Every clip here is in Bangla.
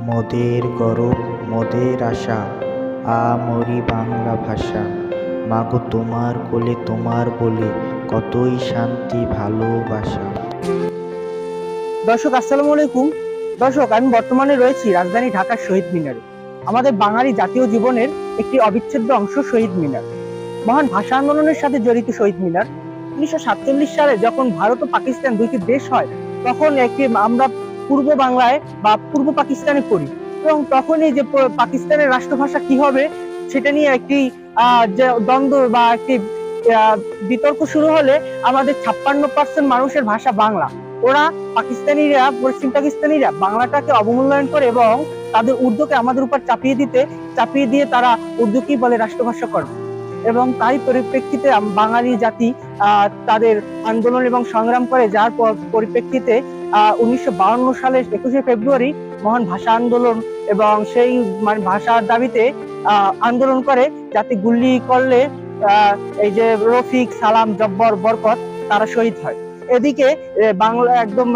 মোদের গরব মোদের আশা, আমরি বাংলা ভাষা। মাগো তোমার কোলে তোমার বলে কতই শান্তি ভালোবাসা। দর্শক আসসালামু আলাইকুম। দর্শক, আমি বর্তমানে রয়েছি রাজধানী ঢাকার শহীদ মিনারে। আমাদের বাঙালি জাতীয় জীবনের একটি অবিচ্ছেদ্য অংশ শহীদ মিনার। মহান ভাষা আন্দোলনের সাথে জড়িত শহীদ মিনার। 1947 সালে যখন ভারত ও পাকিস্তান দুইটি দেশ হয়, তখন আমরা পূর্ব বাংলায় বা পূর্ব পাকিস্তানে পড়ি, এবং তখনই যে পাকিস্তানের রাষ্ট্রভাষা কি হবে সেটা নিয়ে একটি যে দ্বন্দ্ব বা একটি বিতর্ক শুরু হলে আমাদের 56% মানুষের ভাষা বাংলা। ওরা পাকিস্তানিরা, পশ্চিম পাকিস্তানিরা বাংলাটাকে অবমূল্যায়ন করে এবং তাদের উর্দুকে আমাদের উপর চাপিয়ে দিয়ে তারা উর্দুকেই বলে রাষ্ট্রভাষা করে। এবং তাই পরিপ্রেক্ষিতে বাঙালি জাতি তাদের আন্দোলন এবং সংগ্রাম করে, যার পরিপ্রেক্ষিতে 1952 সালের 21শে ফেব্রুয়ারি মহান ভাষা আন্দোলন, এবং সেই ভাষার দাবিতে আন্দোলন করে, যাতে গুলি করলে এই যে রফিক, সালাম, জব্বর, বরকত তারা শহীদ হয়। এদিকে বাংলা একদম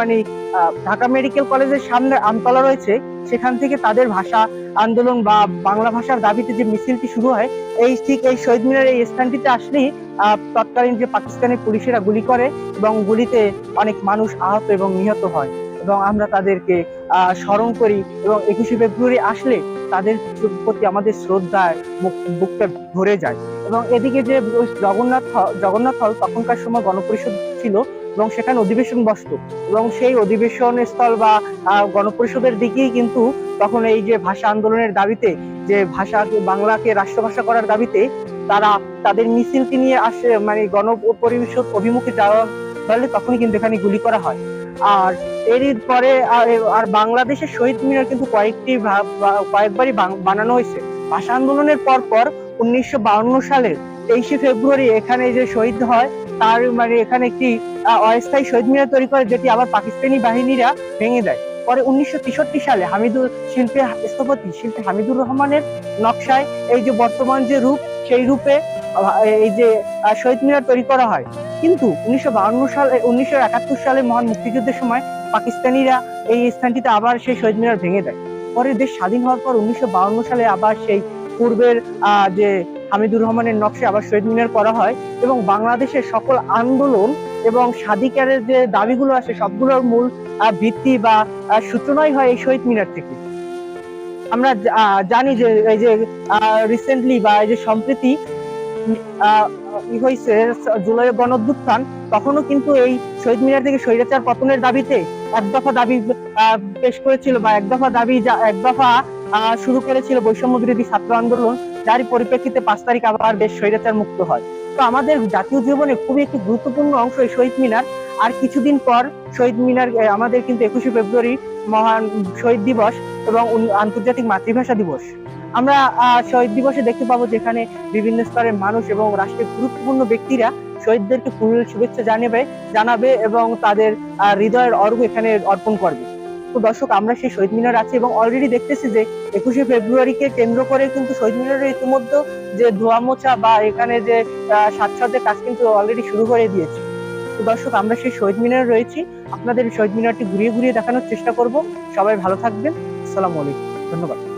ঢাকা মেডিকেল কলেজের সামনে আমতলা রয়েছে, সেখান থেকে তাদের ভাষা আন্দোলন বা বাংলা ভাষার দাবিতে যে মিছিলটি শুরু হয়, ঠিক এই শহীদ মিনার এই স্থানটিতে আসলেই তৎকালীন যে পাকিস্তানি পুলিশেরা গুলি করে এবং গুলিতে অনেক মানুষ আহত এবং নিহত হয়, এবং আমরা তাদেরকে স্মরণ করি। এবং 21শে ফেব্রুয়ারি আসলে তাদের প্রতি আমাদের শ্রদ্ধায় বুকটা ভরে যায়। এবং এদিকে যে জগন্নাথ হল তখনকার সময় গণপরিষদ ছিল, এবং সেখানে অধিবেশন বসত, এবং সেই অধিবেশন স্থল বা গণপরিষদের দিকেই কিন্তু তখন এই যে ভাষা আন্দোলনের দাবিতে, যে বাংলাকে রাষ্ট্রভাষা করার দাবিতে তারা তাদের মিছিলকে নিয়ে আসে, গণপরিষদ অভিমুখে যাওয়া হলে তখনই কিন্তু এখানে গুলি করা হয়। আর এরই পরে আর বাংলাদেশের শহীদ মিনার কিন্তু কয়েকবারই বানানো হয়েছে। ভাষা আন্দোলনের পর 1952 সালের 23শে ফেব্রুয়ারি এখানে যে শহীদ হয়, তার এখানে একটি অস্থায়ী শহীদ মিনার তৈরি করে, যেটি আবার পাকিস্তানি বাহিনীরা ভেঙে দেয়। পরে 1963 সালে শিল্পী হামিদুর রহমানের নকশায় এই যে বর্তমান যে রূপ, সেই রূপে এই যে শহীদ মিনার তৈরি করা হয়। কিন্তু 1971 সালে মহান মুক্তিযুদ্ধের সময় পাকিস্তানিরা এই স্থানটিতে আবার সেই শহীদ মিনার ভেঙে দেয়। পরে দেশ স্বাধীন হওয়ার পর 1952 সালে আবার সেই পূর্বের যে হামিদুর রহমানের নকশায় আবার শহীদ মিনার করা হয়, এবং বাংলাদেশের সকল আন্দোলন এবং স্বাধিকারের যে দাবিগুলো আছে সবগুলোর মূল ভিত্তি বা সূচনাই হয় এই শহীদ মিনার থেকে। আমরা জানি যে এই যে রিসেন্টলি বা এই যে সম্প্রতি হয়েছে জুলাই গণঅভ্যুত্থান, তখনও কিন্তু এই শহীদ মিনার থেকে স্বৈরাচার পতনের দাবিতে এক দফা দাবি পেশ করেছিল, বা এক দফা শুরু করেছিল বৈষম্য বিরোধী ছাত্র আন্দোলন, যারই পরিপ্রেক্ষিতে 5 তারিখ আবার দেশ স্বৈরাচার মুক্ত হয়। তো আমাদের জাতীয় জীবনে খুবই একটি গুরুত্বপূর্ণ অংশ এই শহীদ মিনার। আর কিছুদিন পর শহীদ মিনার আমাদের কিন্তু 21শে ফেব্রুয়ারি মহান শহীদ দিবস এবং আন্তর্জাতিক মাতৃভাষা দিবস। আমরা শহীদ দিবসে দেখতে পাবো যেখানে বিভিন্ন স্তরের মানুষ এবং রাষ্ট্রের গুরুত্বপূর্ণ ব্যক্তিরা শহীদদেরকে ফুলেল শুভেচ্ছা জানাবে এবং তাদের হৃদয়ের অর্ঘ্য এখানে অর্পণ করবে। তো দর্শক, আমরা সেই শহীদ মিনার আছি এবং অলরেডি দেখতেছি যে 21শে ফেব্রুয়ারিকে কেন্দ্র করে কিন্তু শহীদ মিনারের ইতিমধ্যে যে ধোয়া মোছা বা এখানে যে সাজসজ্জার কাজ কিন্তু অলরেডি শুরু করে দিয়েছে। তো দর্শক, আমরা সেই শহীদ মিনারে রয়েছি, আপনাদের শহীদ মিনারটি ঘুরিয়ে ঘুরিয়ে দেখানোর চেষ্টা করব। সবাই ভালো থাকবেন। আসসালামু আলাইকুম, ধন্যবাদ।